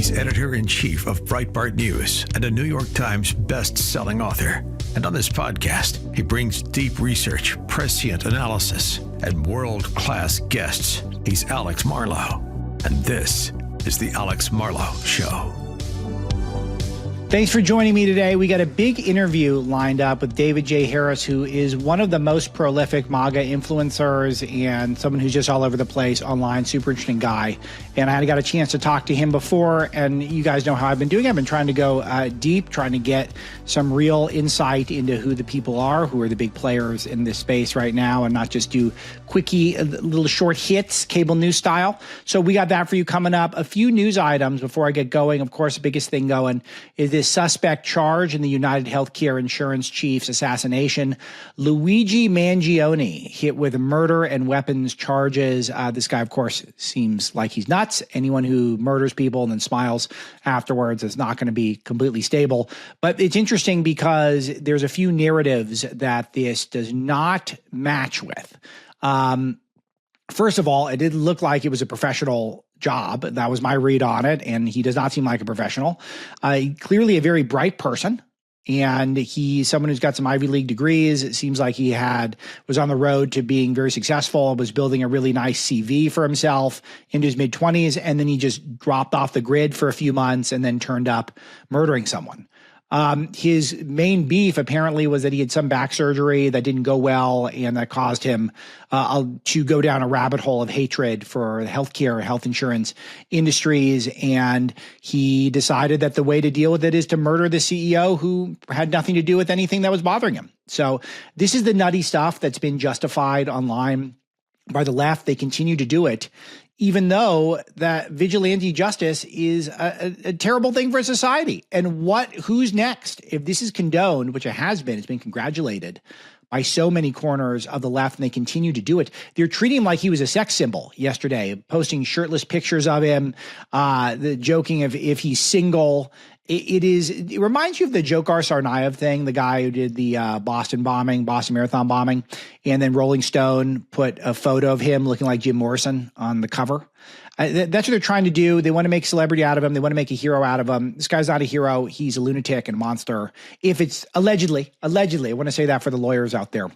He's editor-in-chief of Breitbart News and a New York Times best-selling author. And on this podcast, he brings deep research, prescient analysis, and world-class guests. He's Alex Marlow, and this is The Alex Marlow Show. Thanks for joining me today. We got a big interview lined up with David J. Harris, who is one of the most prolific MAGA influencers and someone who's just all over the place online, super interesting guy. And I got a chance to talk to him before, and you guys know how I've been doing. I've been trying to go deep, trying to get some real insight into who the people are, who are the big players in this space right now, and not just do quickie, little short hits, cable news style. So we got that for you coming up. A few news items before I get going. Of course, the biggest thing going is this suspect charge in the United Healthcare Insurance chief's assassination. Luigi Mangione hit with murder and weapons charges. This guy, of course, seems like he's nuts. Anyone who murders people and then smiles afterwards is not going to be completely stable. But it's interesting because there's a few narratives that this does not match with. First of all, it did look like it was a professional job. That was my read on it, and he does not seem like a professional. Clearly a very bright person, and he's someone who's got some Ivy League degrees. It seems like he was on the road to being very successful, was building a really nice CV for himself into his mid-20s, and then he just dropped off the grid for a few months and then turned up murdering someone. His main beef apparently was that he had some back surgery that didn't go well, and that caused him to go down a rabbit hole of hatred for the healthcare and health insurance industries. And he decided that the way to deal with it is to murder the CEO who had nothing to do with anything that was bothering him. So this is the nutty stuff that's been justified online by the left. They continue to do it, even though that vigilante justice is a terrible thing for society. And who's next? If this is condoned, which it has been, it's been congratulated by so many corners of the left, and they continue to do it. They're treating him like he was a sex symbol yesterday, posting shirtless pictures of him, the joking of if he's single. It reminds you of the Dzhokhar Tsarnaev thing, the guy who did the Boston Marathon bombing, and then Rolling Stone put a photo of him looking like Jim Morrison on the cover. That's what they're trying to do. They want to make a celebrity out of him. They want to make a hero out of him. This guy's not a hero. He's a lunatic and a monster. If it's allegedly, I want to say that for the lawyers out there.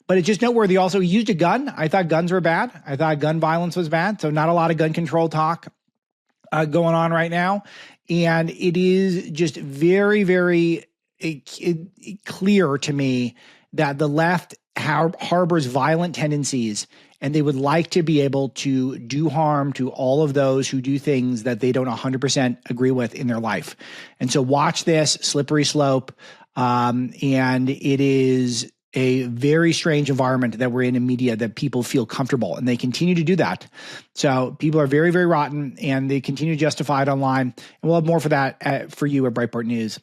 But it's just noteworthy. Also, he used a gun. I thought guns were bad. I thought gun violence was bad. So not a lot of gun control talk going on right now. And it is just very, very clear to me that the left harbors violent tendencies, and they would like to be able to do harm to all of those who do things that they don't 100% agree with in their life. And so watch this slippery slope. And it is a very strange environment that we're in media, that people feel comfortable, and they continue to do that. So people are very, very rotten, and they continue to justify it online. And we'll have more for that for you at Breitbart News.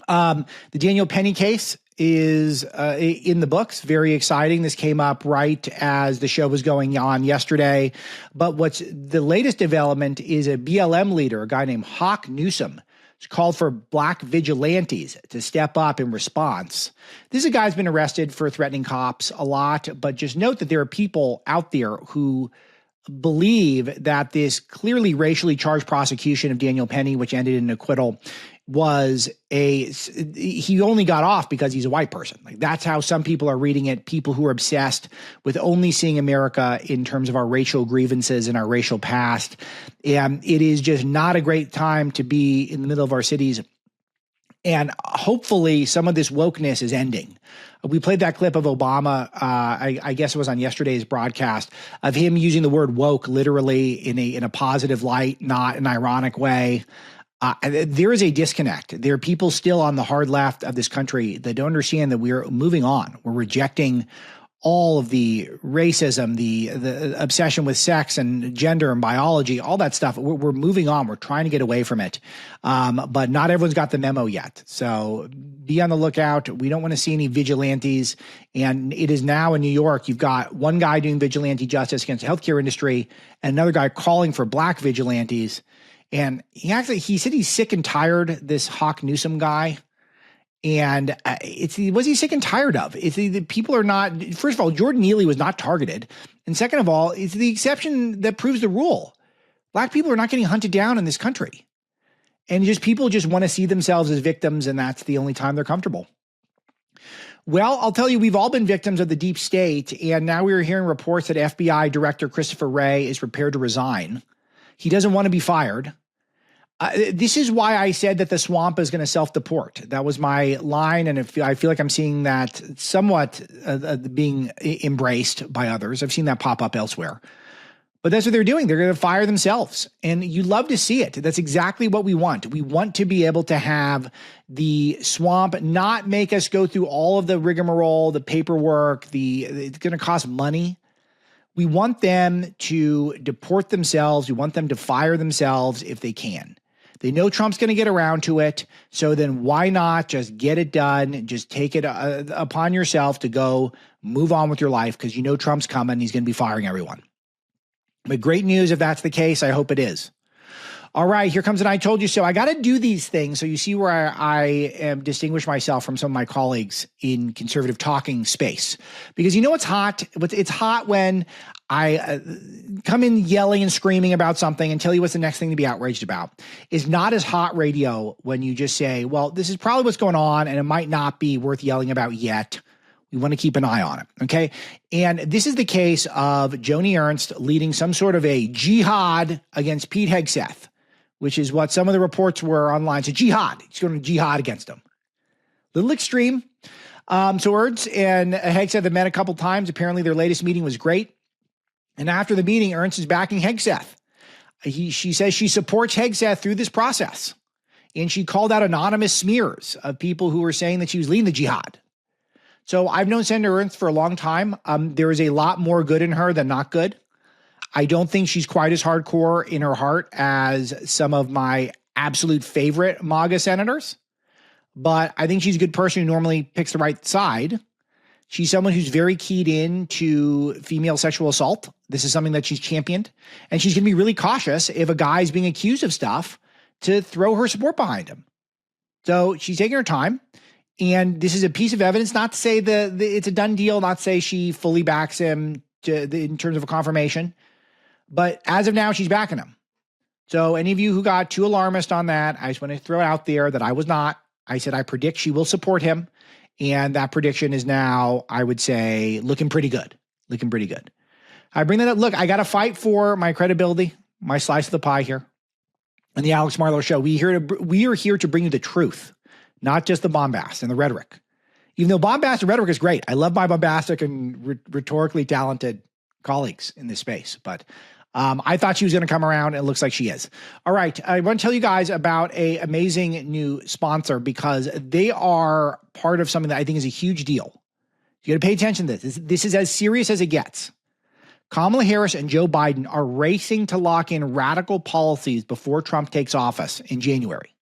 The Daniel Penny case is in the books. Very exciting. This came up right as the show was going on yesterday. But what's the latest development is a BLM leader, a guy named Hawk Newsom, called for black vigilantes to step up in response. This is a guy who's been arrested for threatening cops a lot, but just note that there are people out there who believe that this clearly racially charged prosecution of Daniel Penny, which ended in an acquittal, he only got off because he's a white person. Like, that's how some people are reading it. People who are obsessed with only seeing America in terms of our racial grievances and our racial past. And it is just not a great time to be in the middle of our cities. And hopefully some of this wokeness is ending. We played that clip of Obama, I guess it was on yesterday's broadcast, of him using the word woke literally in a positive light, not an ironic way. There is a disconnect. There are people still on the hard left of this country that don't understand that we're moving on. We're rejecting all of the racism, the obsession with sex and gender and biology, all that stuff. We're moving on. We're trying to get away from it. But not everyone's got the memo yet. So be on the lookout. We don't want to see any vigilantes. And it is now in New York, you've got one guy doing vigilante justice against the healthcare industry and another guy calling for black vigilantes. And he said he's sick and tired, this Hawk Newsom guy. And what's he sick and tired of? The people are not, first of all, Jordan Neely was not targeted. And second of all, it's the exception that proves the rule. Black people are not getting hunted down in this country. And just people just want to see themselves as victims, and that's the only time they're comfortable. Well, I'll tell you, we've all been victims of the deep state, and now we're hearing reports that FBI Director Christopher Wray is prepared to resign. He doesn't want to be fired. This is why I said that the swamp is going to self-deport. That was my line, and I feel like I'm seeing that somewhat being embraced by others. I've seen that pop up elsewhere. But that's what they're doing. They're going to fire themselves. And you love to see it. That's exactly what we want. We want to be able to have the swamp not make us go through all of the rigmarole, the paperwork, it's going to cost money. We want them to deport themselves. We want them to fire themselves if they can. They know Trump's going to get around to it. So then why not just get it done? Just take it upon yourself to go move on with your life, because you know Trump's coming. He's going to be firing everyone. But great news if that's the case. I hope it is. All right, here comes an I told you so. I got to do these things so you see where I am distinguish myself from some of my colleagues in conservative talking space. Because you know what's hot? It's hot when I come in yelling and screaming about something and tell you what's the next thing to be outraged about. Is not as hot radio when you just say, well, this is probably what's going on and it might not be worth yelling about yet. We want to keep an eye on it, okay? And this is the case of Joni Ernst leading some sort of a jihad against Pete Hegseth, which is what some of the reports were online. So jihad, she's going to jihad against him. Little extreme. So Ernst and Hegseth have met a couple times. Apparently their latest meeting was great. And after the meeting, Ernst is backing Hegseth. She says she supports Hegseth through this process. And she called out anonymous smears of people who were saying that she was leading the jihad. So I've known Senator Ernst for a long time. There is a lot more good in her than not good. I don't think she's quite as hardcore in her heart as some of my absolute favorite MAGA senators. But I think she's a good person who normally picks the right side. She's someone who's very keyed in to female sexual assault. This is something that she's championed. And she's going to be really cautious if a guy's being accused of stuff to throw her support behind him. So she's taking her time. And this is a piece of evidence, not to say it's a done deal, not to say she fully backs him in terms of a confirmation. But as of now, she's backing him. So any of you who got too alarmist on that, I just want to throw it out there that I was not. I said I predict she will support him. And that prediction is now, I would say, looking pretty good. Looking pretty good. I bring that up. Look, I got to fight for my credibility, my slice of the pie here. On the Alex Marlow Show, we are here to bring you the truth. Not just the bombast and the rhetoric. Even though bombast and rhetoric is great. I love my bombastic and rhetorically talented colleagues in this space. But I thought she was going to come around, and it looks like she is. All right. I want to tell you guys about an amazing new sponsor because they are part of something that I think is a huge deal. You got to pay attention to this. This is as serious as it gets. Kamala Harris and Joe Biden are racing to lock in radical policies before Trump takes office in January.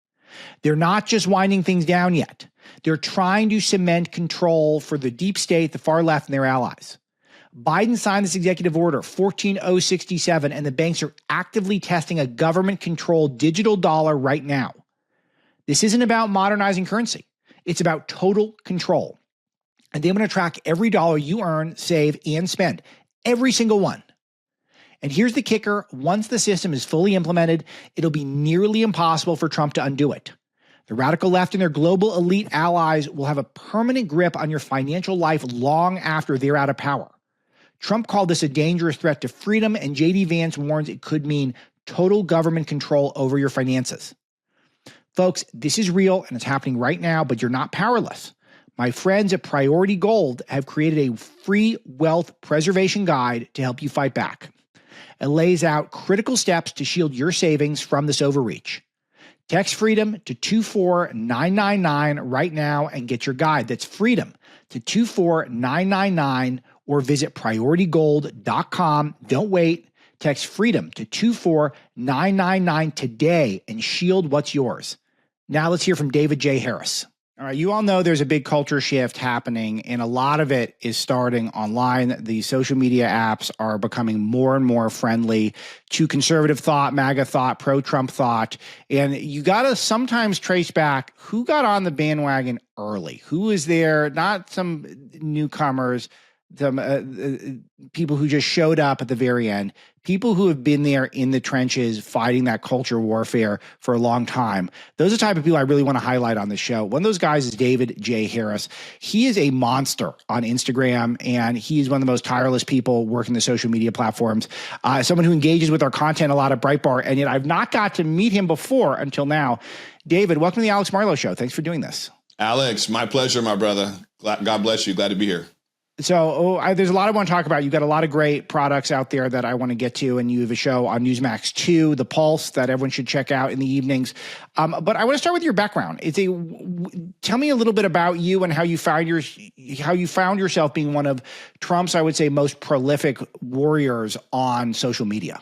They're not just winding things down yet. They're trying to cement control for the deep state, the far left, and their allies. Biden signed this executive order, 14067, and the banks are actively testing a government-controlled digital dollar right now. This isn't about modernizing currency. It's about total control. And they want to track every dollar you earn, save, and spend. Every single one. And here's the kicker. Once the system is fully implemented, it'll be nearly impossible for Trump to undo it. The radical left and their global elite allies will have a permanent grip on your financial life long after they're out of power. Trump called this a dangerous threat to freedom, and J.D. Vance warns it could mean total government control over your finances. Folks, this is real and it's happening right now, but you're not powerless. My friends at Priority Gold have created a free wealth preservation guide to help you fight back. It lays out critical steps to shield your savings from this overreach. Text FREEDOM to 24999 right now and get your guide. That's FREEDOM to 24999 or visit PriorityGold.com. Don't wait. Text FREEDOM to 24999 today and shield what's yours. Now let's hear from David J. Harris. All right, you all know there's a big culture shift happening, and a lot of it is starting online. The social media apps are becoming more and more friendly to conservative thought, MAGA thought, pro-Trump thought, and you got to sometimes trace back who got on the bandwagon early, who is there, not some newcomers, some people who just showed up at the very end, people who have been there in the trenches fighting that culture warfare for a long time. Those are the type of people I really want to highlight on the show. One of those guys is David J. Harris. He is a monster on Instagram, and he's one of the most tireless people working the social media platforms. Someone who engages with our content a lot at Breitbart, and yet I've not got to meet him before until now. David, welcome to the Alex Marlow Show. Thanks for doing this. Alex, my pleasure, my brother. God bless you. Glad to be here. So there's a lot I want to talk about. You've got a lot of great products out there that I want to get to, and you have a show on Newsmax 2, The Pulse, that everyone should check out in the evenings. But I want to start with your background. Tell me a little bit about you and how you found yourself being one of Trump's, I would say, most prolific warriors on social media.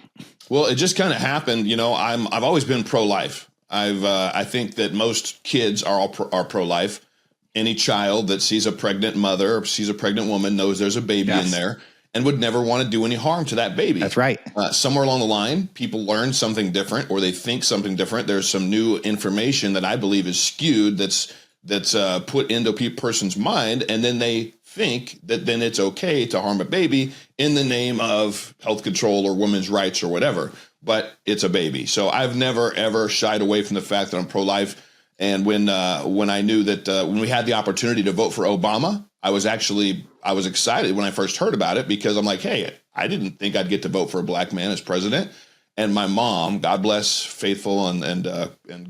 Well, it just kind of happened. You know, I've always been pro-life. I think that most kids are pro-life. Any child that sees a pregnant mother or sees a pregnant woman knows there's a baby in there and would never want to do any harm to that baby. That's right. Somewhere along the line, people learn something different or they think something different. There's some new information that I believe is skewed that's put into a person's mind, and then they think that then it's okay to harm a baby in the name of health control or women's rights or whatever. But it's a baby. So I've never, ever shied away from the fact that I'm pro-life. And when I knew that when we had the opportunity to vote for Obama, I was excited when I first heard about it, because I'm like, hey, I didn't think I'd get to vote for a black man as president. And my mom, God bless faithful and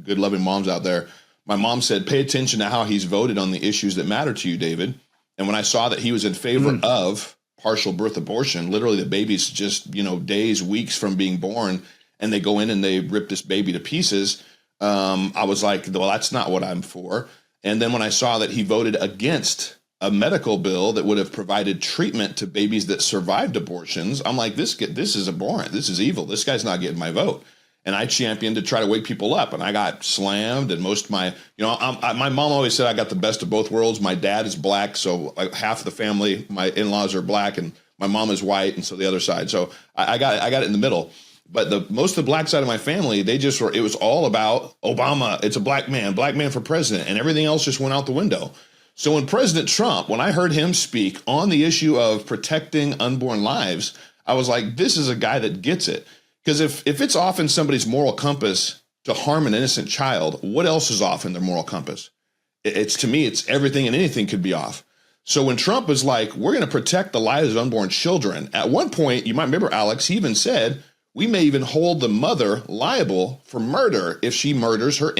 good loving moms out there, my mom said, pay attention to how he's voted on the issues that matter to you, David. And when I saw that he was in favor of partial birth abortion, literally the baby's just, days, weeks from being born, and they go in and they rip this baby to pieces. I was like, well, that's not what I'm for. And then when I saw that he voted against a medical bill that would have provided treatment to babies that survived abortions, I'm like, this is abhorrent. This is evil. This guy's not getting my vote. And I championed to try to wake people up, and I got slammed. And most of my, my mom always said I got the best of both worlds. My dad is black, so like half of the family, my in-laws are black, and my mom is white, and so the other side. So I got it in the middle. But most of the black side of my family, it was all about Obama. It's a black man for president, and everything else just went out the window. So when President Trump, when I heard him speak on the issue of protecting unborn lives, I was like, this is a guy that gets it. Because if it's off in somebody's moral compass to harm an innocent child, what else is off in their moral compass? To me, it's everything and anything could be off. So when Trump was like, we're going to protect the lives of unborn children, at one point, you might remember, Alex, he even said, we may even hold the mother liable for murder if she murders her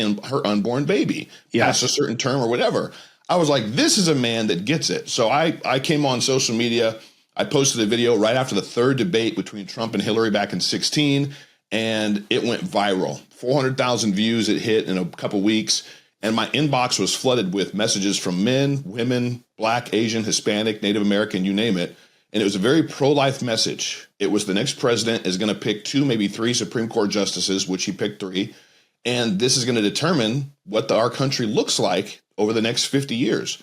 unborn baby, past a certain term or whatever. I was like, this is a man that gets it. So I came on social media. I posted a video right after the third debate between Trump and Hillary back in 2016, and it went viral. 400,000 views it hit in a couple weeks, and my inbox was flooded with messages from men, women, black, Asian, Hispanic, Native American, you name it. And it was a very pro-life message. It was the next president is going to pick 2, maybe 3 Supreme Court justices, which he picked 3. And this is going to determine what our country looks like over the next 50 years.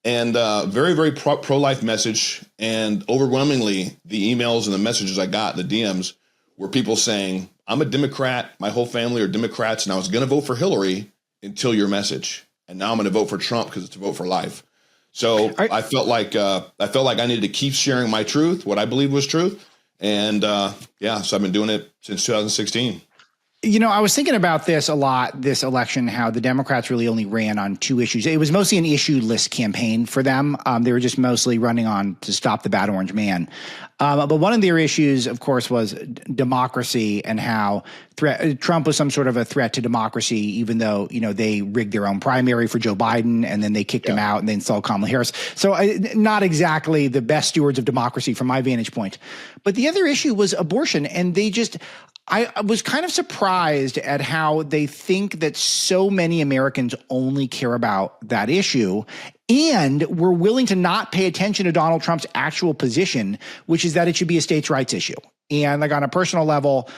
And very, very pro-life message. And overwhelmingly, the emails and the messages I got, the DMs, were people saying, I'm a Democrat. My whole family are Democrats. And I was going to vote for Hillary until your message. And now I'm going to vote for Trump because it's a vote for life. So I felt like I needed to keep sharing my truth, what I believe was truth. And so I've been doing it since 2016. I was thinking about this a lot, this election, how the Democrats really only ran on 2 issues. It was mostly an issue-less campaign for them. They were just mostly running on to stop the bad orange man. But one of their issues, of course, was democracy and how Trump was some sort of a threat to democracy, even though, they rigged their own primary for Joe Biden and then they kicked him out and they installed Kamala Harris. So not exactly the best stewards of democracy from my vantage point. But the other issue was abortion. And I was kind of surprised at how they think that so many Americans only care about that issue and were willing to not pay attention to Donald Trump's actual position, which is that it should be a states' rights issue. And like on a personal level,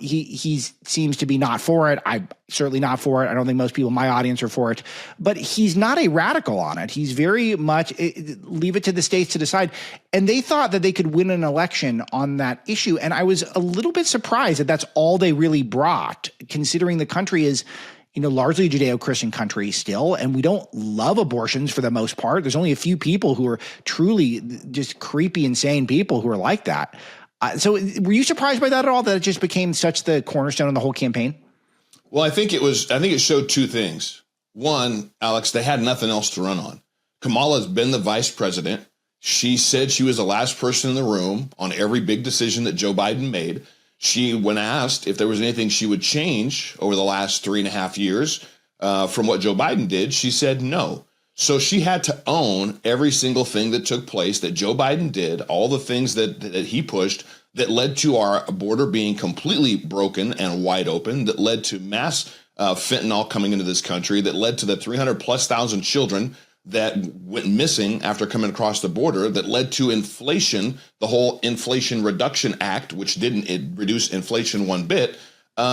he seems to be not for it. I'm certainly not for it. I don't think most people in my audience are for it. But he's not a radical on it. He's very much leave it to the states to decide. And they thought that they could win an election on that issue. And I was a little bit surprised that that's all they really brought, considering the country is, largely a Judeo-Christian country still, and we don't love abortions for the most part. There's only a few people who are truly just creepy, insane people who are like that. So were you surprised by that at all, that it just became such the cornerstone of the whole campaign? Well, I think it showed two things. One, Alex, they had nothing else to run on. Kamala has been the vice president. She said she was the last person in the room on every big decision that Joe Biden made. She, when asked if there was anything she would change over the last 3.5 years from what Joe Biden did, she said no. So she had to own every single thing that took place that Joe Biden did, all the things that he pushed that led to our border being completely broken and wide open, that led to mass fentanyl coming into this country, that led to the 300,000+ children that went missing after coming across the border, that led to inflation, the whole Inflation Reduction Act, which didn't reduce inflation one bit.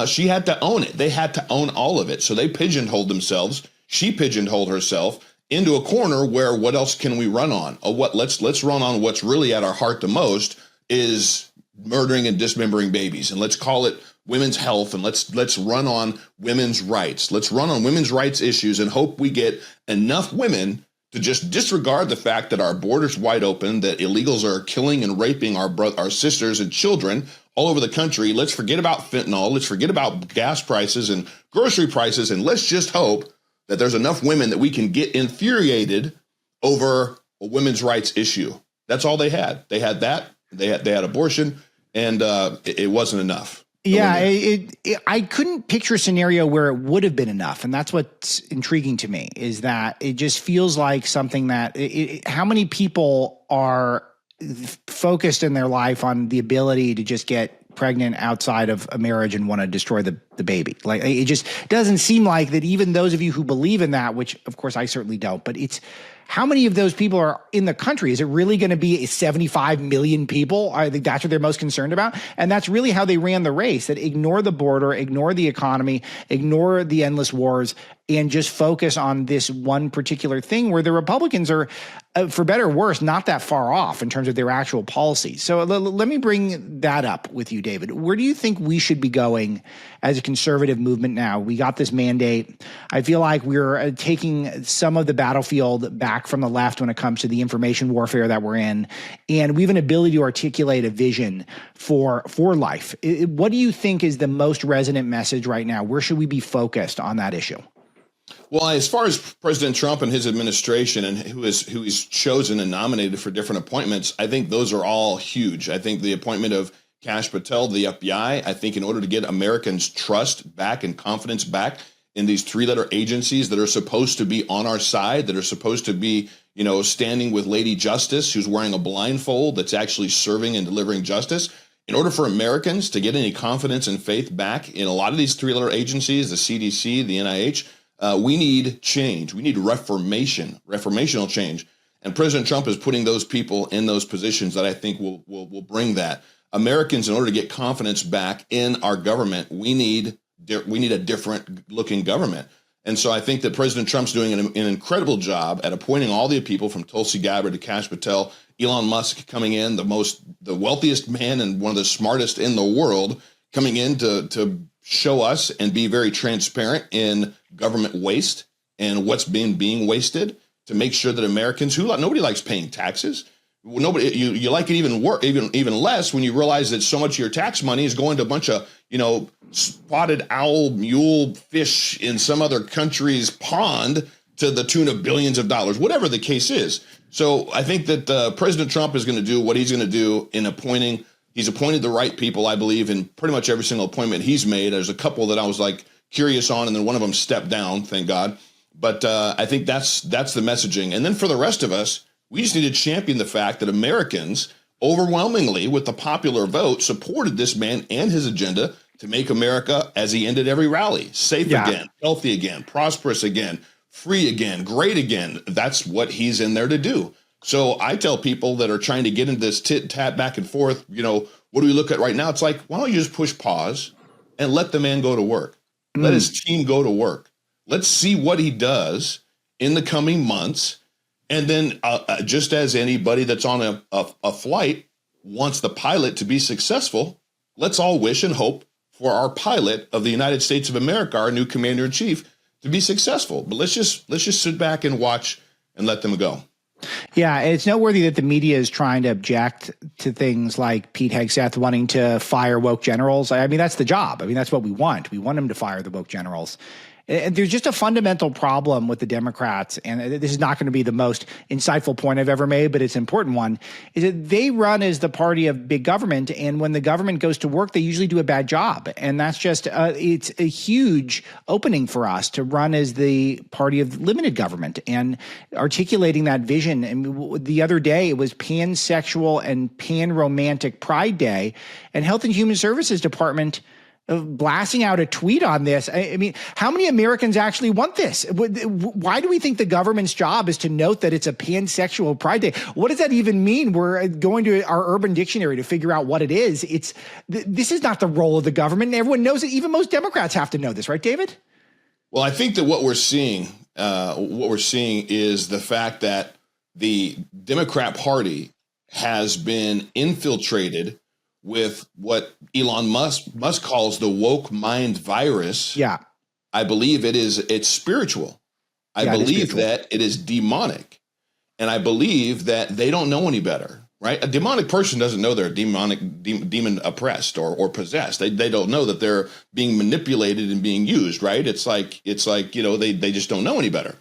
She had to own it. They had to own all of it. So they pigeonholed themselves. She pigeonholed herself into a corner where what else can we run on? Let's run on what's really at our heart the most is murdering and dismembering babies. And let's call it women's health, and let's run on women's rights. Let's run on women's rights issues and hope we get enough women to just disregard the fact that our border's wide open, that illegals are killing and raping our sisters and children all over the country. Let's forget about fentanyl. Let's forget about gas prices and grocery prices, and let's just hope that there's enough women that we can get infuriated over a women's rights issue. That's all they had. They had that. They had abortion, and it wasn't enough. Yeah, I couldn't picture a scenario where it would have been enough. And that's what's intriguing to me, is that it just feels like something that how many people are focused in their life on the ability to just get pregnant outside of a marriage and want to destroy the baby. Like, it just doesn't seem like that. Even those of you who believe in that, which of course I certainly don't, but it's, how many of those people are in the country? Is it really going to be 75 million people? I think that's what they're most concerned about. And that's really how they ran the race, that ignore the border, ignore the economy, ignore the endless wars, and just focus on this one particular thing where the Republicans are, for better or worse, not that far off in terms of their actual policies. So let me bring that up with you, David. Where do you think we should be going as a conservative movement now? We got this mandate. I feel like we're taking some of the battlefield back from the left when it comes to the information warfare that we're in, and we have an ability to articulate a vision for life. What do you think is the most resonant message right now? Where should we be focused on that issue? Well, as far as President Trump and his administration and who he's chosen and nominated for different appointments, I think those are all huge. I think the appointment of Kash Patel to the FBI, I think in order to get Americans' trust back and confidence back in these three-letter agencies that are supposed to be on our side, that are supposed to be, standing with Lady Justice, who's wearing a blindfold, that's actually serving and delivering justice. In order for Americans to get any confidence and faith back in a lot of these three-letter agencies, the CDC, the NIH, we need change. We need reformational change. And President Trump is putting those people in those positions that I think will bring that. Americans, in order to get confidence back in our government, we need a different looking government. And so I think that President Trump's doing an incredible job at appointing all the people from Tulsi Gabbard to Kash Patel, Elon Musk coming in, the wealthiest man and one of the smartest in the world, coming in to show us and be very transparent in government waste and what's being wasted, to make sure that Americans nobody likes paying taxes. Nobody, you like it even less when you realize that so much of your tax money is going to a bunch of, spotted owl, mule fish in some other country's pond to the tune of billions of dollars, whatever the case is. So I think that President Trump is going to do what he's going to do in appointing. He's appointed the right people, I believe, in pretty much every single appointment he's made. There's a couple that I was curious on, and then one of them stepped down, thank God. But I think that's the messaging. And then for the rest of us, we just need to champion the fact that Americans overwhelmingly, with the popular vote, supported this man and his agenda to make America, as he ended every rally, safe again, healthy again, prosperous again, free again, great again. That's what he's in there to do. So I tell people that are trying to get into this tit-tat back and forth, what do we look at right now? It's like, why don't you just push pause and let the man go to work? Let his team go to work. Let's see what he does in the coming months. And then just as anybody that's on a flight wants the pilot to be successful, let's all wish and hope for our pilot of the United States of America, our new commander in chief, to be successful. But let's just sit back and watch and let them go. Yeah, it's noteworthy that the media is trying to object to things like Pete Hegseth wanting to fire woke generals. I mean, that's the job. I mean, that's what we want. We want him to fire the woke generals. And there's just a fundamental problem with the Democrats, and this is not going to be the most insightful point I've ever made, but it's an important one, is that they run as the party of big government, and when the government goes to work, they usually do a bad job. And that's just, it's a huge opening for us to run as the party of limited government and articulating that vision. And the other day, it was pansexual and pan-romantic Pride Day, and Health and Human Services Department blasting out a tweet on this. I mean, how many Americans actually want this? Why do we think the government's job is to note that it's a pansexual Pride Day? What does that even mean? We're going to our Urban Dictionary to figure out what it is. This is not the role of the government, and everyone knows it. Even most Democrats have to know this, right, David? Well, I think that what we're seeing is the fact that the Democrat Party has been infiltrated with what Elon Musk calls the woke mind virus. I believe it's spiritual. I believe that it is demonic. And I believe that they don't know any better, right? A demonic person doesn't know they're demon oppressed or possessed. They don't know that they're being manipulated and being used, right? It's like, they just don't know any better.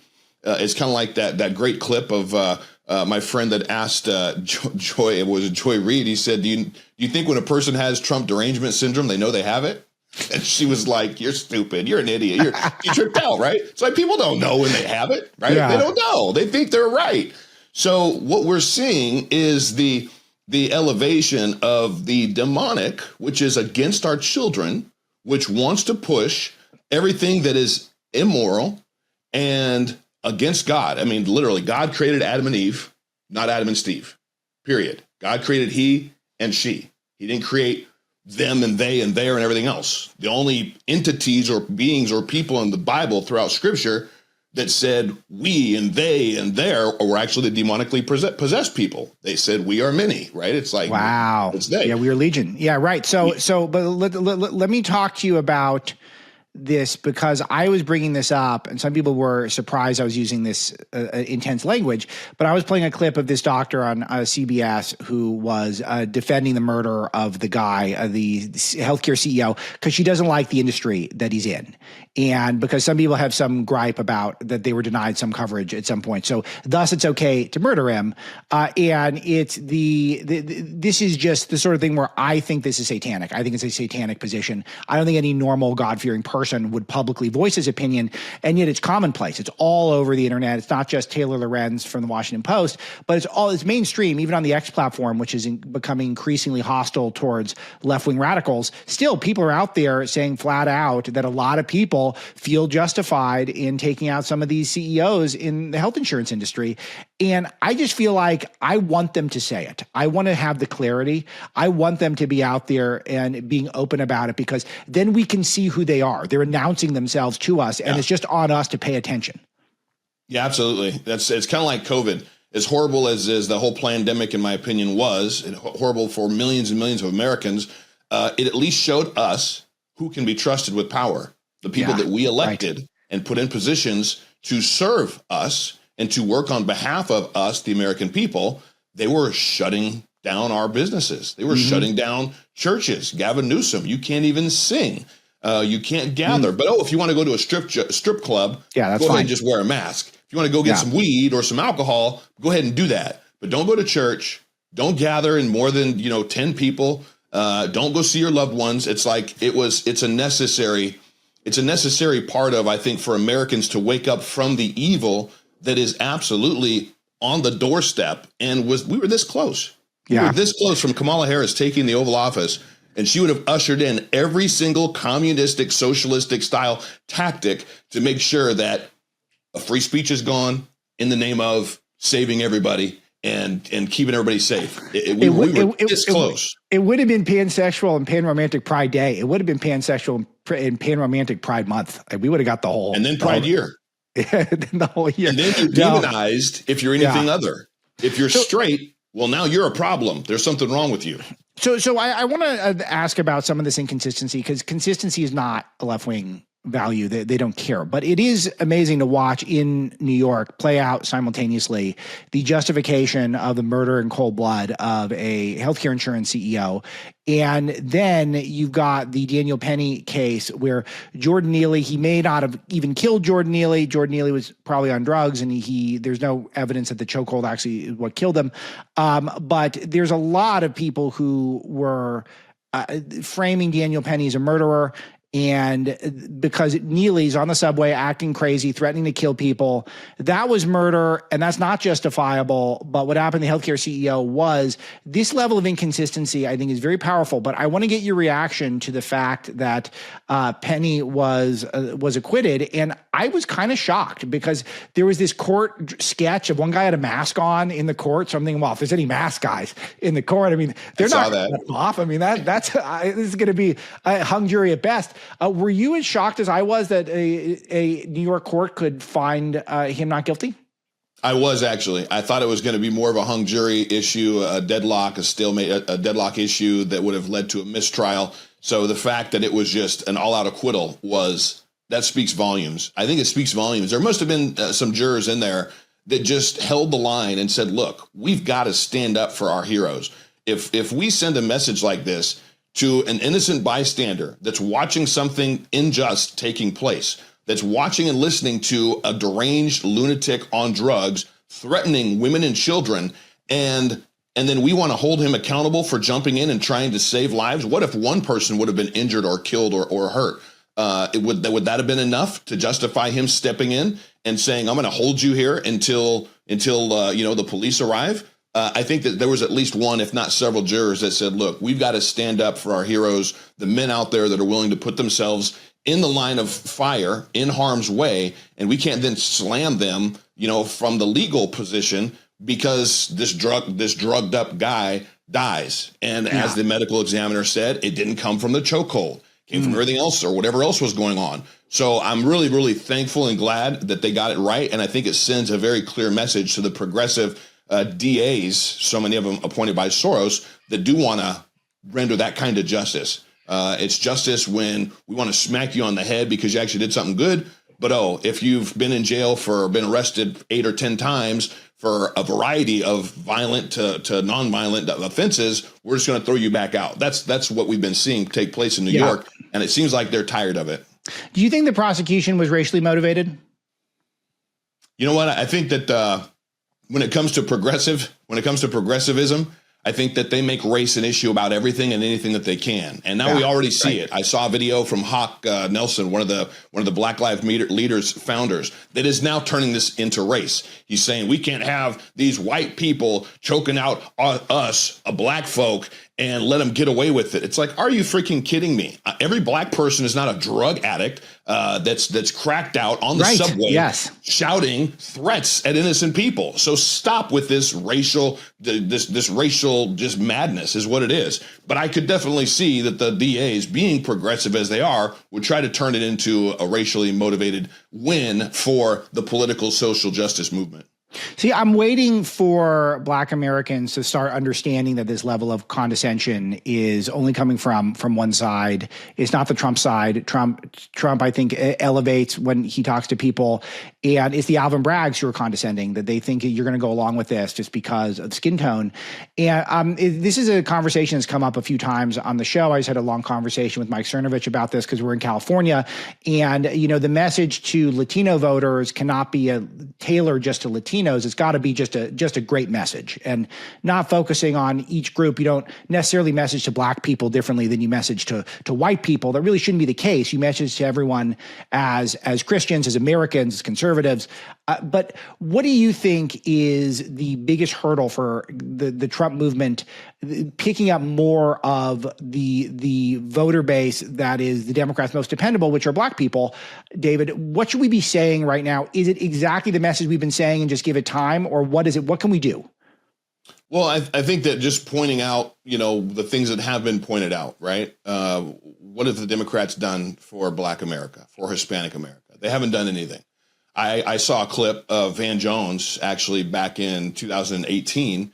It's kind of like that great clip of my friend that asked Joy Reid. He said, do you think when a person has Trump derangement syndrome, they know they have it? And she was like, you're stupid. You're an idiot. You tripped out, right? It's like people don't know when they have it, right? Yeah. They don't know. They think they're right. So what we're seeing is the elevation of the demonic, which is against our children, which wants to push everything that is immoral and against God. I mean, literally, God created Adam and Eve, not Adam and Steve, period. God created he and she. He didn't create them and they and there and everything else. The only entities or beings or people in the Bible throughout Scripture that said we and they and there were actually the demonically possessed people. They said we are many, right? It's like, wow. It's they. Yeah, we are legion. Yeah, right. But let me talk to you about this, because I was bringing this up and some people were surprised I was using this intense language, but I was playing a clip of this doctor on CBS who was defending the murder of the guy, the healthcare CEO, because she doesn't like the industry that he's in. And because some people have some gripe about that they were denied some coverage at some point. So thus it's okay to murder him. And it's this is just the sort of thing where I think this is satanic. I think it's a satanic position. I don't think any normal God-fearing person would publicly voice his opinion, and yet it's commonplace. It's all over the internet. It's not just Taylor Lorenz from the Washington Post, but it's mainstream, even on the X platform, which is becoming increasingly hostile towards left-wing radicals. Still, people are out there saying flat out that a lot of people feel justified in taking out some of these CEOs in the health insurance industry. And I just feel like I want them to say it. I want to have the clarity. I want them to be out there and being open about it, because then we can see who they are. They're announcing themselves to us, and it's just on us to pay attention. Yeah, absolutely. It's kind of like COVID. As horrible as the whole pandemic, in my opinion, was, and horrible for millions and millions of Americans, it at least showed us who can be trusted with power. The people that we elected and put in positions to serve us and to work on behalf of us, the American people, they were shutting down our businesses. They were shutting down churches. Gavin Newsom, you can't even sing. You can't gather. But, if you want to go to a strip club, that's go fine. ahead and just wear a mask. If you want to go get some weed or some alcohol, go ahead and do that. But don't go to church. Don't gather in more than 10 people. Don't go see your loved ones. It's like it's a necessary part of, I think, for Americans to wake up from the evil that is absolutely on the doorstep. And we were this close. We were this close from Kamala Harris taking the Oval Office, and she would have ushered in every single communistic, socialistic style tactic to make sure that a free speech is gone in the name of saving everybody and keeping everybody safe. We were this close. It would have been pansexual and pan-romantic Pride Day. It would have been pansexual and pan-romantic Pride Month. We would have got the whole. And then Pride Year. The whole year. And then you're demonized if you're anything other. If you're straight, well, now you're a problem. There's something wrong with you. So I want to ask about some of this inconsistency, because consistency is not a left-wing value. They don't care. But it is amazing to watch in New York play out simultaneously the justification of the murder in cold blood of a healthcare insurance CEO. And then you've got the Daniel Penny case where Jordan Neely, he may not have even killed Jordan Neely. Jordan Neely was probably on drugs, and there's no evidence that the chokehold actually is what killed him. But there's a lot of people who were framing Daniel Penny as a murderer. And because Neely's on the subway acting crazy, threatening to kill people, that was murder, and that's not justifiable. But what happened to the healthcare CEO was this level of inconsistency, I think, is very powerful. But I want to get your reaction to the fact that Penny was acquitted. And I was kind of shocked because there was this court sketch of one guy had a mask on in the court. So I'm thinking, well, if there's any mask guys in the court, I mean, they're not off. I mean, this is going to be a hung jury at best. Were you as shocked as I was that a New York court could find him not guilty? I was actually. I thought it was going to be more of a hung jury issue, a deadlock, a stalemate, a deadlock issue that would have led to a mistrial. So the fact that it was just an all-out acquittal that speaks volumes. I think it speaks volumes. There must have been some jurors in there that just held the line and said, look, we've got to stand up for our heroes. If we send a message like this to an innocent bystander that's watching something unjust taking place, that's watching and listening to a deranged lunatic on drugs threatening women and children, and then we want to hold him accountable for jumping in and trying to save lives. What if one person would have been injured or killed or hurt? Would that have been enough to justify him stepping in and saying, I'm going to hold you here until the police arrive? I think that there was at least one, if not several jurors that said, look, we've got to stand up for our heroes, the men out there that are willing to put themselves in the line of fire, in harm's way, and we can't then slam them, from the legal position because this drugged up guy dies. And as the medical examiner said, it didn't come from the chokehold, came from everything else or whatever else was going on. So I'm really, really thankful and glad that they got it right. And I think it sends a very clear message to the progressive DAs, so many of them appointed by Soros, that do want to render that kind of justice. It's justice when we want to smack you on the head because you actually did something good. But if you've been in jail been arrested 8 or 10 times for a variety of violent to non-violent offenses, we're just going to throw you back out. That's what we've been seeing take place in New York, and it seems like they're tired of it. Do you think the prosecution was racially motivated? You know what? I think that when it comes to progressivism, I think that they make race an issue about everything and anything that they can. And now we already see it. I saw a video from Hawk Nelson, one of the Black Lives Leaders founders, that is now turning this into race. He's saying we can't have these white people choking out us, a black folk, and let them get away with it. It's like, are you freaking kidding me? Every black person is not a drug addict that's cracked out on the subway, shouting threats at innocent people. So stop with this racial just madness is what it is. But I could definitely see that the DAs, being progressive as they are, would try to turn it into a racially motivated win for the political social justice movement. See, I'm waiting for Black Americans to start understanding that this level of condescension is only coming from one side. It's not the Trump side. Trump, I think, elevates when he talks to people, and it's the Alvin Braggs who are condescending, that they think you're going to go along with this just because of skin tone. And this is a conversation that's come up a few times on the show. I just had a long conversation with Mike Cernovich about this because we're in California, and the message to Latino voters cannot be tailored just to Latinos. It's got to be just a great message, and not focusing on each group. You don't necessarily message to black people differently than you message to white people. That really shouldn't be the case. You message to everyone as Christians, as Americans, as conservatives. But what do you think is the biggest hurdle for the Trump movement picking up more of the voter base that is the Democrats' most dependable, which are black people? David, what should we be saying right now? Is it exactly the message we've been saying and just give it time, or what is it? What can we do? Well, I think that just pointing out, the things that have been pointed out, right? What have the Democrats done for Black America, for Hispanic America? They haven't done anything. I saw a clip of Van Jones actually back in 2018.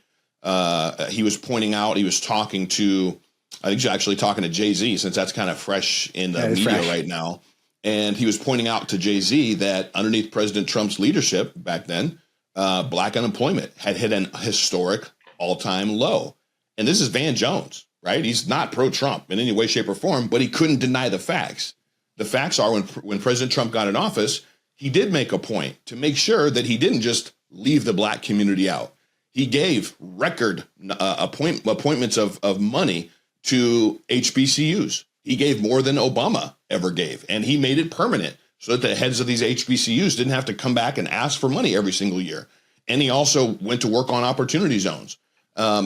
He was pointing out, he was talking to, I think he's actually talking to Jay-Z, since that's kind of fresh in the media right now. And he was pointing out to Jay-Z that underneath President Trump's leadership back then, black unemployment had hit an historic all-time low. And this is Van Jones, right? He's not pro-Trump in any way, shape, or form, but he couldn't deny the facts. The facts are when President Trump got in office, he did make a point to make sure that he didn't just leave the black community out. He gave record appointments of money to HBCUs. He gave more than Obama ever gave, and he made it permanent so that the heads of these HBCUs didn't have to come back and ask for money every single year. And he also went to work on opportunity zones.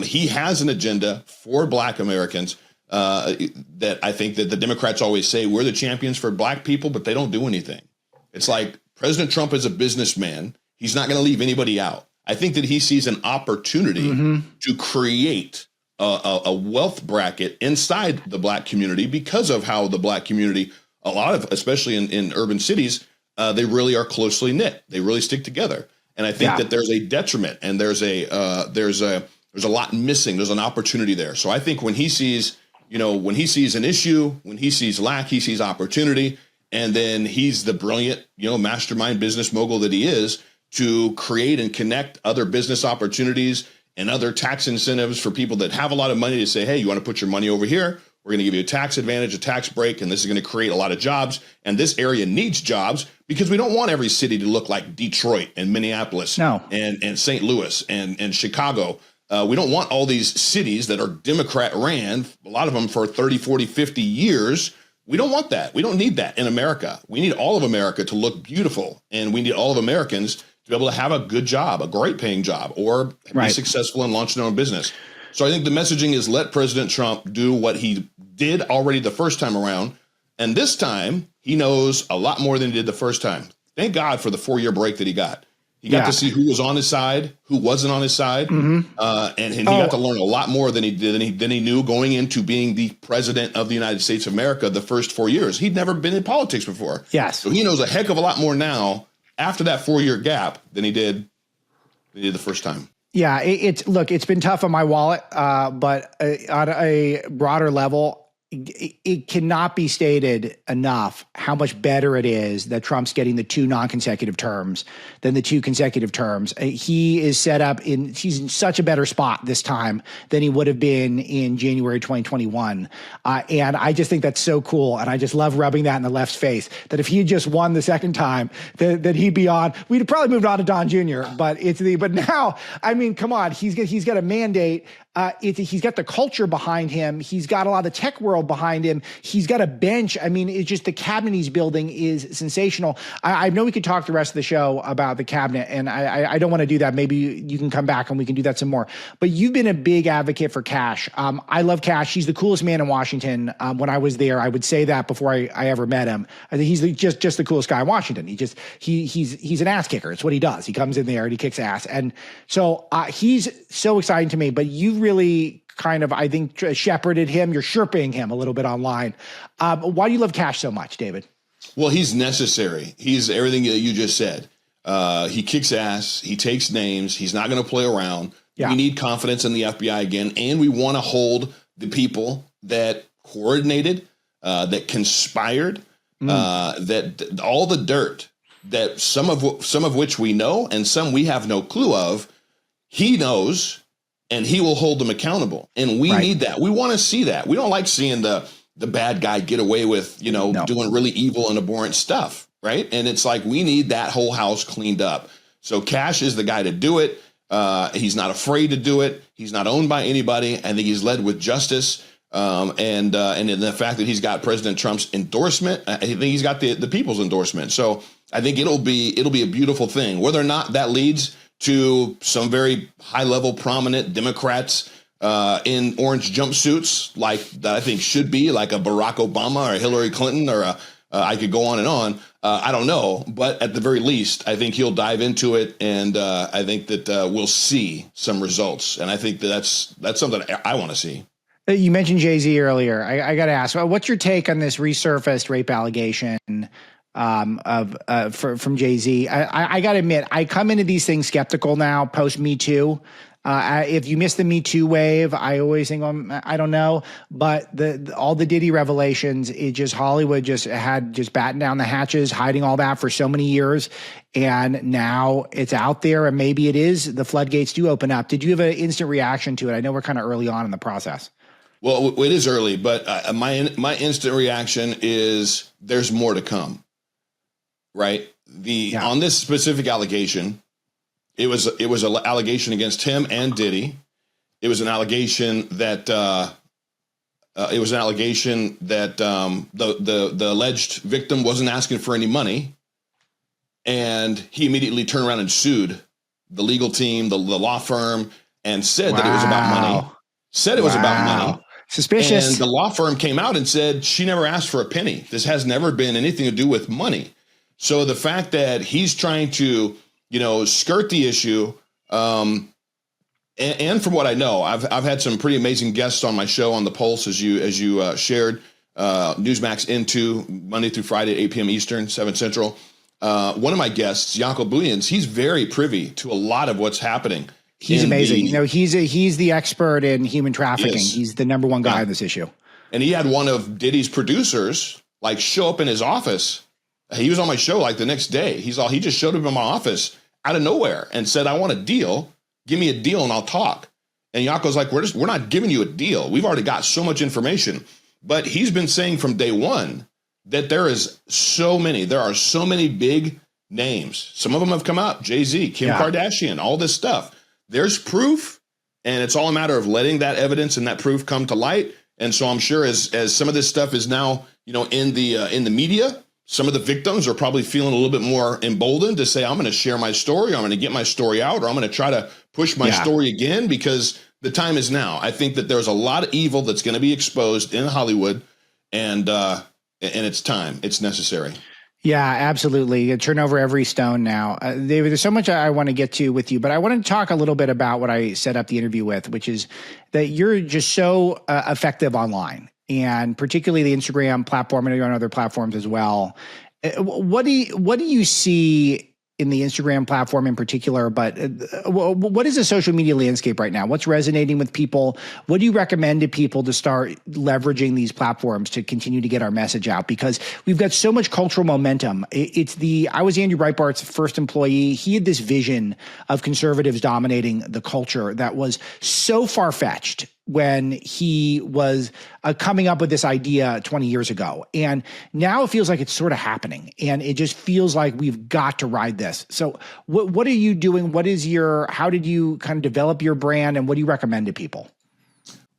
He has an agenda for black Americans that I think that the Democrats always say we're the champions for black people, but they don't do anything. It's like President Trump is a businessman. He's not going to leave anybody out. I think that he sees an opportunity to create a wealth bracket inside the black community because of how the black community, a lot of, especially in urban cities, they really are closely knit. They really stick together. And I think that there's a detriment and there's a lot missing. There's an opportunity there. So I think when he sees, when he sees an issue, when he sees lack, he sees opportunity. And then he's the brilliant, mastermind business mogul that he is to create and connect other business opportunities and other tax incentives for people that have a lot of money to say, hey, you want to put your money over here? We're going to give you a tax advantage, a tax break, and this is going to create a lot of jobs. And this area needs jobs because we don't want every city to look like Detroit and Minneapolis and St. Louis and Chicago. We don't want all these cities that are Democrat ran, a lot of them for 30, 40, 50 years. We don't want that. We don't need that in America. We need all of America to look beautiful. And we need all of Americans to be able to have a good job, a great paying job, or be successful and launch their own business. So I think the messaging is let President Trump do what he did already the first time around. And this time he knows a lot more than he did the first time. Thank God for the 4-year break that he got. He got to see who was on his side, who wasn't on his side. And he got to learn a lot more than he knew going into being the president of the United States of America the first 4 years. He'd never been in politics before. Yes. So he knows a heck of a lot more now after that 4-year gap than he did the first time. Yeah, it's been tough on my wallet, but on a broader level, it cannot be stated enough how much better it is that Trump's getting the 2 non-consecutive terms than the 2 consecutive terms. He is set up he's in such a better spot this time than he would have been in January 2021. And I just think that's so cool. And I just love rubbing that in the left's face, that if he had just won the second time, that he'd be on. We'd have probably moved on to Don Jr., but now, I mean, come on, he's got a mandate. He's got the culture behind him. He's got a lot of the tech world behind him. He's got a bench. I mean, it's just the cabinet he's building is sensational. I know we could talk the rest of the show about the cabinet, and I don't want to do that. Maybe you can come back and we can do that some more. But you've been a big advocate for Kash. I love Kash. He's the coolest man in Washington. When I was there, I would say that before I ever met him. I think he's just the coolest guy in Washington. He's an ass kicker. It's what he does. He comes in there and he kicks ass. And so he's so exciting to me. But you really kind of, I think, shepherded him. You're chirping him a little bit online. Why do you love Kash so much, David? Well, he's necessary. He's everything that you just said. He kicks ass. He takes names. He's not going to play around. Yeah. We need confidence in the FBI again, and we want to hold the people that coordinated, that conspired, that all the dirt, that some of which we know and some we have no clue of. He knows. And he will hold them accountable. And we need that. We want to see that. We don't like seeing the bad guy get away with, doing really evil and abhorrent stuff. Right. And it's like we need that whole house cleaned up. So Kash is the guy to do it. He's not afraid to do it. He's not owned by anybody. I think he's led with justice. And in the fact that he's got President Trump's endorsement, I think he's got the people's endorsement. So I think it'll be a beautiful thing. Whether or not that leads to some very high-level prominent Democrats in orange jumpsuits, like that I think should be like a Barack Obama or Hillary Clinton or I could go on and on. I don't know. But at the very least, I think he'll dive into it. And I think that we'll see some results. And I think that's something I want to see. You mentioned Jay-Z earlier. I got to ask, what's your take on this resurfaced rape allegation from Jay-Z? I got to admit, I come into these things skeptical now, post Me Too. If you missed the Me Too wave, I always think, I don't know, but all the Diddy revelations, Hollywood just battened down the hatches, hiding all that for so many years. And now it's out there, and maybe the floodgates do open up. Did you have an instant reaction to it? I know we're kind of early on in the process. Well, it is early, but my instant reaction is there's more to come, right? On this specific allegation, it was an allegation against him and Diddy. It was an allegation that the alleged victim wasn't asking for any money, and he immediately turned around and sued the legal team, the law firm, and said that it was about money. Said it was about money. Suspicious. And the law firm came out and said she never asked for a penny. This has never been anything to do with money. So the fact that he's trying to, skirt the issue, and from what I know, I've had some pretty amazing guests on my show on the Pulse, as you shared, Newsmax into Monday through Friday at 8 p.m. Eastern, 7 Central. One of my guests, Jakob Booyens, he's very privy to a lot of what's happening. He's amazing. He's the expert in human trafficking. He's the number one guy on this issue. And he had one of Diddy's producers show up in his office. He was on my show the next day. He just showed up in my office out of nowhere and said, "I want a deal. Give me a deal and I'll talk." And Yako's like, "We're not giving you a deal. We've already got so much information." But he's been saying from day one that there are so many big names. Some of them have come up: Jay-Z, Kim Kardashian, all this stuff. There's proof, and it's all a matter of letting that evidence and that proof come to light. And so I'm sure as some of this stuff is now, in the media, some of the victims are probably feeling a little bit more emboldened to say, "I'm going to share my story. I'm going to get my story out, or I'm going to try to push my story again," because the time is now. I think that there's a lot of evil that's going to be exposed in Hollywood, and it's time. It's necessary. Yeah, absolutely. You turn over every stone now. David, there's so much I want to get to with you, but I want to talk a little bit about what I set up the interview with, which is that you're just so effective online, and particularly the Instagram platform, and you're on other platforms as well. What do you see in the Instagram platform in particular, but what is the social media landscape right now? What's resonating with people? What do you recommend to people to start leveraging these platforms to continue to get our message out? Because we've got so much cultural momentum. I was Andrew Breitbart's first employee. He had this vision of conservatives dominating the culture that was so far-fetched when he was coming up with this idea 20 years ago. And now it feels like it's sort of happening. And it just feels like we've got to ride this. So what are you doing? How did you kind of develop your brand, and what do you recommend to people?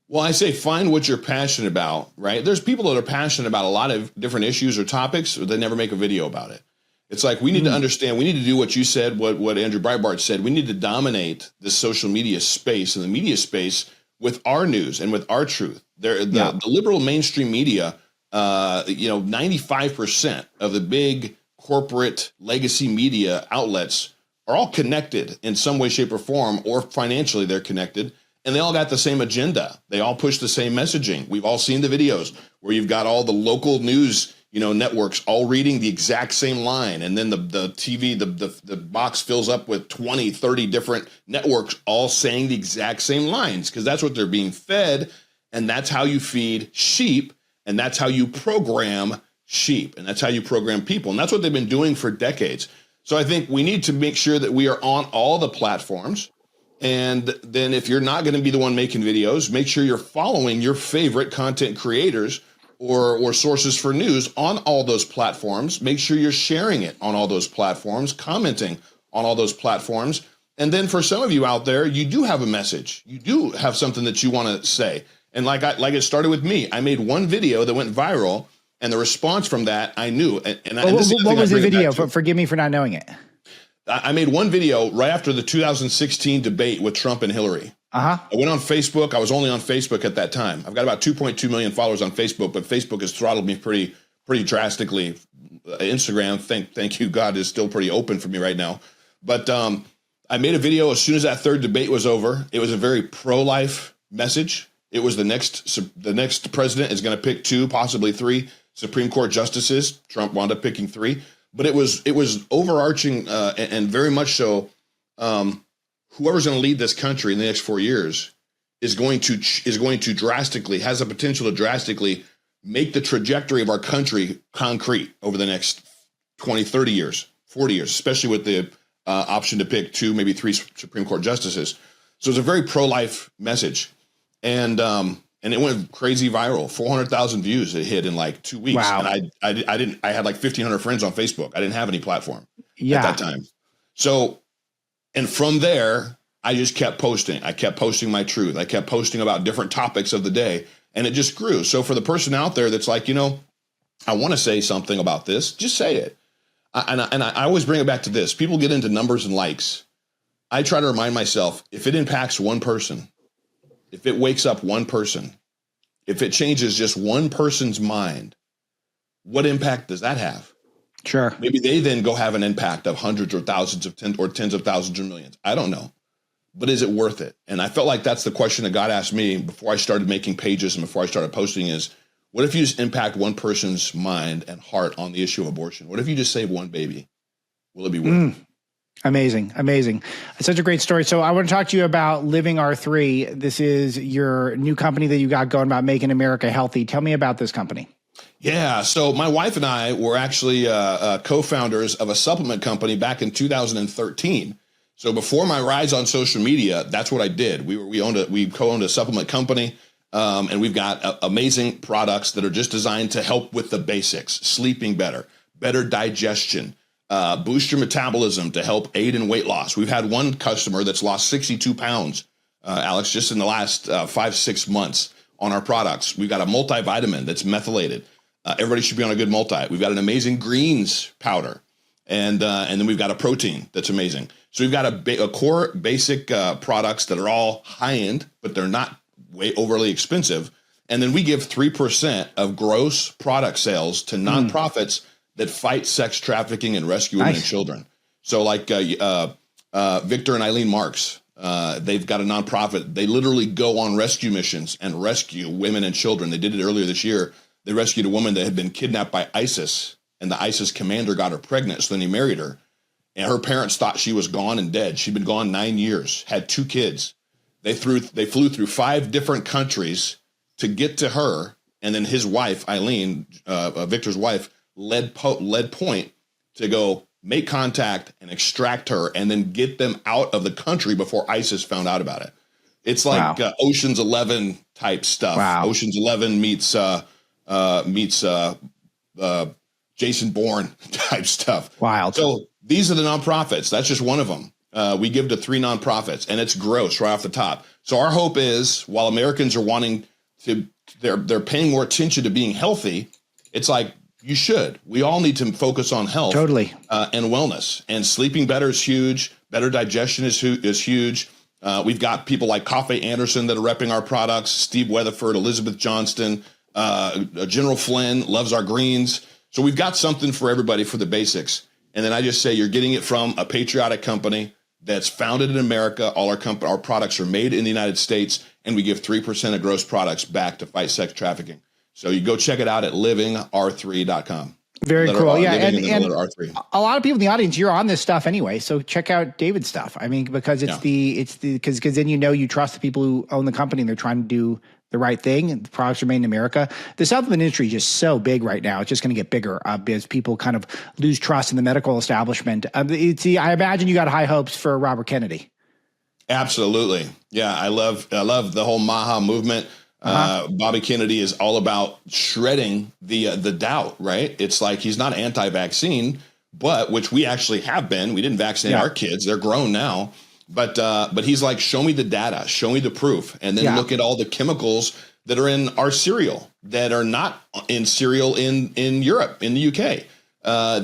Well, I say find what you're passionate about, right? There's people that are passionate about a lot of different issues or topics, but they never make a video about it. It's like we need to understand, we need to do what you said, what Andrew Breitbart said. We need to dominate the social media space and the media space with our news and with our truth. The liberal mainstream media, 95% of the big corporate legacy media outlets are all connected in some way, shape, or form, or financially they're connected, and they all got the same agenda. They all push the same messaging. We've all seen the videos where you've got all the local news networks all reading the exact same line. And then the TV, the box fills up with 20, 30 different networks all saying the exact same lines, because that's what they're being fed. And that's how you feed sheep. And that's how you program sheep. And that's how you program people. And that's what they've been doing for decades. So I think we need to make sure that we are on all the platforms. And then if you're not going to be the one making videos, make sure you're following your favorite content creators or sources for news on all those platforms. Make sure you're sharing it on all those platforms, commenting on all those platforms. And then for some of you out there, you do have a message. You do have something that you want to say. And like it started with me. I made one video that went viral, and the response from that, I knew. What was the video? Forgive me for not knowing it. I made one video right after the 2016 debate with Trump and Hillary. I went on Facebook. I was only on Facebook at that time. I've got about 2.2 million followers on Facebook, but Facebook has throttled me pretty drastically. Instagram, thank you, God, is still pretty open for me right now. But I made a video as soon as that third debate was over. It was a very pro-life message. It was the next president is going to pick 2, possibly 3 Supreme Court justices. Trump wound up picking 3, but it was overarching and very much so. whoever's going to lead this country in the next 4 years is going to drastically, has the potential to drastically make the trajectory of our country concrete over the next 20, 30 years, 40 years, especially with the option to pick 2, maybe 3 Supreme Court justices. So it's a very pro-life message. And it went crazy viral, 400,000 views it hit in like 2 weeks. Wow. And I had like 1,500 friends on Facebook. I didn't have any platform at that time. So, and from there, I just kept posting. I kept posting my truth. I kept posting about different topics of the day, and it just grew. So for the person out there that's like, I want to say something about this, just say it. I always bring it back to this. People get into numbers and likes. I try to remind myself, if it impacts one person, if it wakes up one person, if it changes just one person's mind, what impact does that have? Sure. Maybe they then go have an impact of hundreds or thousands of tens of thousands or millions. I don't know. But is it worth it? And I felt like that's the question that God asked me before I started making pages and before I started posting is, what if you just impact one person's mind and heart on the issue of abortion? What if you just save one baby? Will it be worth it? Amazing. It's such a great story. So I want to talk to you about Living R3. This is your new company that you got going about making America healthy. Tell me about this company. Yeah. So my wife and I were actually co-founders of a supplement company back in 2013. So before my rise on social media, that's what I did. We co-owned a supplement company, and we've got amazing products that are just designed to help with the basics: sleeping better digestion, boost your metabolism to help aid in weight loss. We've had one customer that's lost 62 pounds, Alex, just in the last 5-6 months on our products. We've got a multivitamin that's methylated. Everybody should be on a good multi. We've got an amazing greens powder, and then we've got a protein that's amazing. So we've got a core basic products that are all high end, but they're not way overly expensive. And then we give 3% of gross product sales to nonprofits that fight sex trafficking and rescue women and children. So like Victor and Eileen Marks, they've got a nonprofit. They literally go on rescue missions and rescue women and children. They did it earlier this year. They rescued a woman that had been kidnapped by ISIS, and the ISIS commander got her pregnant, so then he married her. And her parents thought she was gone and dead. She'd been gone 9 years, had 2 kids. They flew through 5 different countries to get to her. And then his wife, Eileen, Victor's wife, led point to go make contact and extract her and then get them out of the country before ISIS found out about it. It's like Ocean's 11 type stuff. Wow. Ocean's 11 meets Jason Bourne type stuff. Wild. So these are the nonprofits. That's just one of them. We give to 3 nonprofits, and it's gross right off the top. So our hope is, while Americans are wanting to, they're paying more attention to being healthy. It's like, you should. We all need to focus on health, totally, and wellness. And sleeping better is huge. Better digestion is huge. We've got people like Coffee Anderson that are repping our products. Steve Weatherford, Elizabeth Johnston, General Flynn loves our greens. So we've got something for everybody for the basics. And then I just say you're getting it from a patriotic company that's founded in America. All our products are made in the United States, and we give 3% of gross products back to fight sex trafficking. So you go check it out at livingr3.com. Very cool. Yeah. And R3. A lot of people in the audience, you're on this stuff anyway. So check out David's stuff. I mean, because because then you trust the people who own the company and they're trying to do the right thing, and the products are made in America. The supplement industry is just so big right now. It's just going to get bigger as people kind of lose trust in the medical establishment. I imagine you got high hopes for Robert Kennedy. Absolutely. Yeah. I love the whole MAHA movement. Bobby Kennedy is all about shredding the doubt, right? It's like he's not anti-vaccine, but which we actually have been. We didn't vaccinate our kids. They're grown now. But he's like, show me the data, show me the proof, and then look at all the chemicals that are in our cereal that are not in cereal in Europe, in the UK.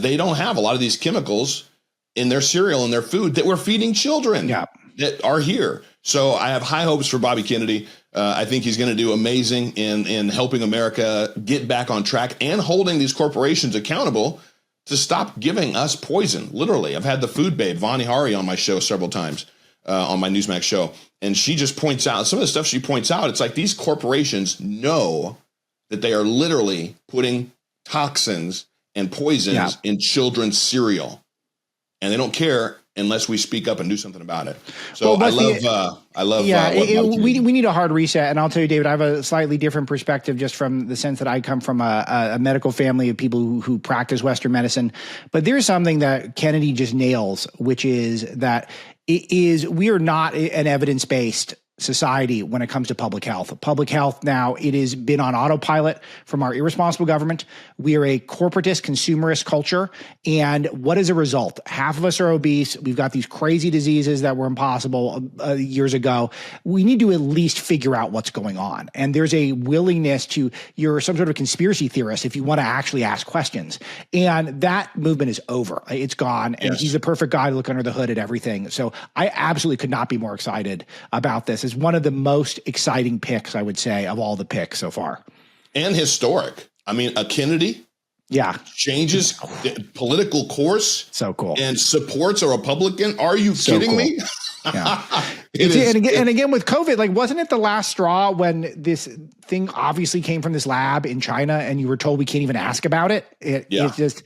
They don't have a lot of these chemicals in their cereal and their food that we're feeding children that are here. So I have high hopes for Bobby Kennedy. I think he's going to do amazing in helping America get back on track and holding these corporations accountable to stop giving us poison. Literally, I've had the food babe, Vani Hari, on my show several times, on my Newsmax show. And she just points out some of the stuff she points out. It's like these corporations know that they are literally putting toxins and poisons in children's cereal. And they don't care unless we speak up and do something about it. So I love. We need a hard reset. And I'll tell you, David, I have a slightly different perspective just from the sense that I come from a medical family of people who practice Western medicine. But there's something that Kennedy just nails, which is that we are not an evidence-based society when it comes to public health. Public health now, it has been on autopilot from our irresponsible government. We are a corporatist, consumerist culture. And what is a result? Half of us are obese. We've got these crazy diseases that were impossible years ago. We need to at least figure out what's going on. And there's a willingness to, you're some sort of conspiracy theorist if you want to actually ask questions. And that movement is over. It's gone. And he's the perfect guy to look under the hood at everything. So I absolutely could not be more excited about this. It's one of the most exciting picks, I would say, of all the picks so far. And historic. I mean, a Kennedy changes political course. So cool. And supports a Republican. Are you kidding me? Yeah. And again, with COVID, like, wasn't it the last straw when this thing obviously came from this lab in China and you were told we can't even ask about it? It's just...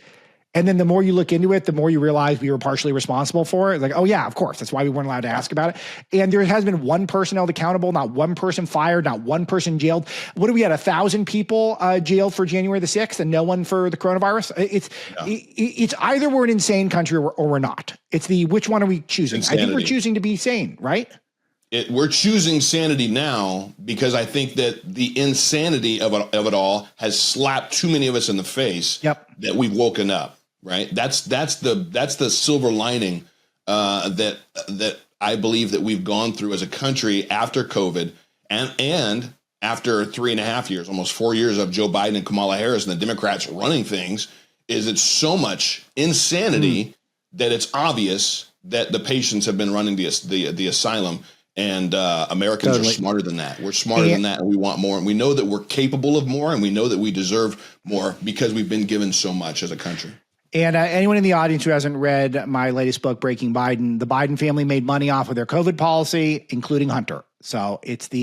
And then the more you look into it, the more you realize we were partially responsible for it. Like, oh yeah, of course. That's why we weren't allowed to ask about it. And there has been one person held accountable, not one person fired, not one person jailed. What do we had? 1,000 people jailed for January the 6th and no one for the coronavirus. It's either we're an insane country or we're not. It's which one are we choosing? Insanity. I think we're choosing to be sane, right? We're choosing sanity now because I think that the insanity of it all has slapped too many of us in the face. That we've woken up. Right. That's the silver lining that I believe that we've gone through as a country after COVID and after 3.5 years, almost 4 years of Joe Biden and Kamala Harris and the Democrats running things. Is it's so much insanity that it's obvious that the patients have been running the asylum. And Americans are smarter than that. We're smarter than that, and we want more. And we know that we're capable of more, and we know that we deserve more because we've been given so much as a country. And anyone in the audience who hasn't read my latest book, Breaking Biden, the Biden family made money off of their COVID policy, including Hunter. So it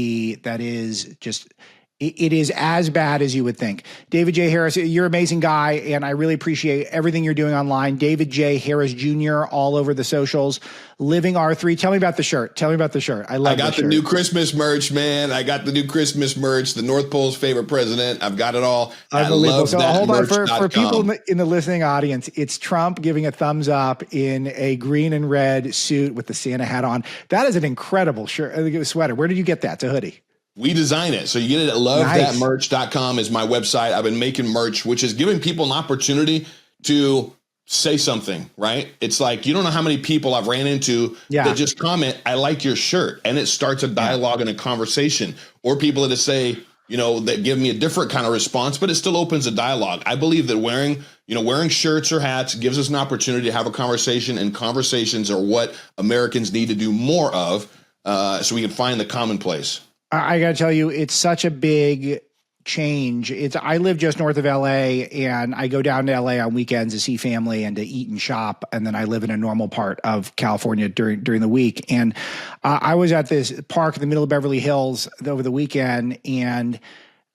is as bad as you would think. David J. Harris, you're an amazing guy, and I really appreciate everything you're doing online. David J. Harris Jr. all over the socials. Living R3. Tell me about the shirt. I got the new Christmas merch, man. I got the new Christmas merch. The North Pole's favorite president. I've got it all. I love that. Hold on, for people in the listening audience, it's Trump giving a thumbs up in a green and red suit with the Santa hat on. That is an incredible shirt. Sweater. Where did you get that? It's a hoodie. We design it. So you get it at lovethatmerch.com is my website. I've been making merch, which is giving people an opportunity to say something, right? It's like, you don't know how many people I've ran into that just comment, I like your shirt. And it starts a dialogue and a conversation, or people that say, that give me a different kind of response, but it still opens a dialogue. I believe that wearing shirts or hats gives us an opportunity to have a conversation, and conversations are what Americans need to do more of, so we can find the commonplace. I got to tell you, it's such a big change. I live just north of LA, and I go down to LA on weekends to see family and to eat and shop. And then I live in a normal part of California during the week. And I was at this park in the middle of Beverly Hills over the weekend, and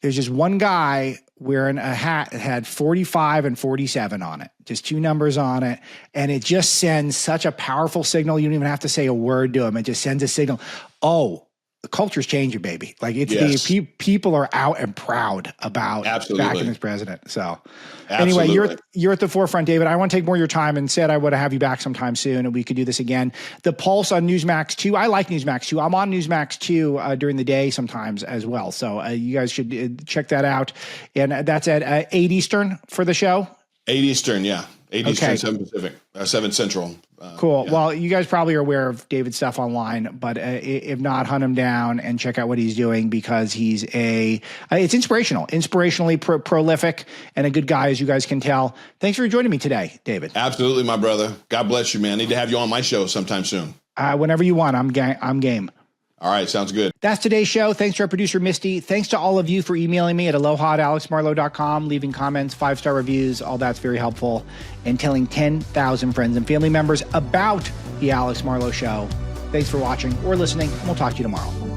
there's just one guy wearing a hat that had 45 and 47 on it, just two numbers on it. And it just sends such a powerful signal. You don't even have to say a word to him. It just sends a signal. Oh, the culture's changing, baby. Like people are out and proud about backing this president. So anyway, you're at the forefront, David. I want to take more of your time, and said I would have you back sometime soon and we could do this again. The Pulse on Newsmax 2. I like Newsmax 2. I'm on Newsmax 2 during the day sometimes as well. So you guys should check that out. And that's at 8 Eastern for the show. 8 Eastern, yeah. 8 Eastern, 7 Pacific, 7 Central. Cool. Yeah. Well, you guys probably are aware of David's stuff online, but if not, hunt him down and check out what he's doing, because he's it's inspirationally prolific and a good guy, as you guys can tell. Thanks for joining me today, David. Absolutely, my brother. God bless you, man. I need to have you on my show sometime soon. Whenever you want. I'm game. All right. Sounds good. That's today's show. Thanks to our producer, Misty. Thanks to all of you for emailing me at aloha@alexmarlowe.com, leaving comments, 5-star reviews. All that's very helpful. And telling 10,000 friends and family members about the Alex Marlowe Show. Thanks for watching or listening, and we'll talk to you tomorrow.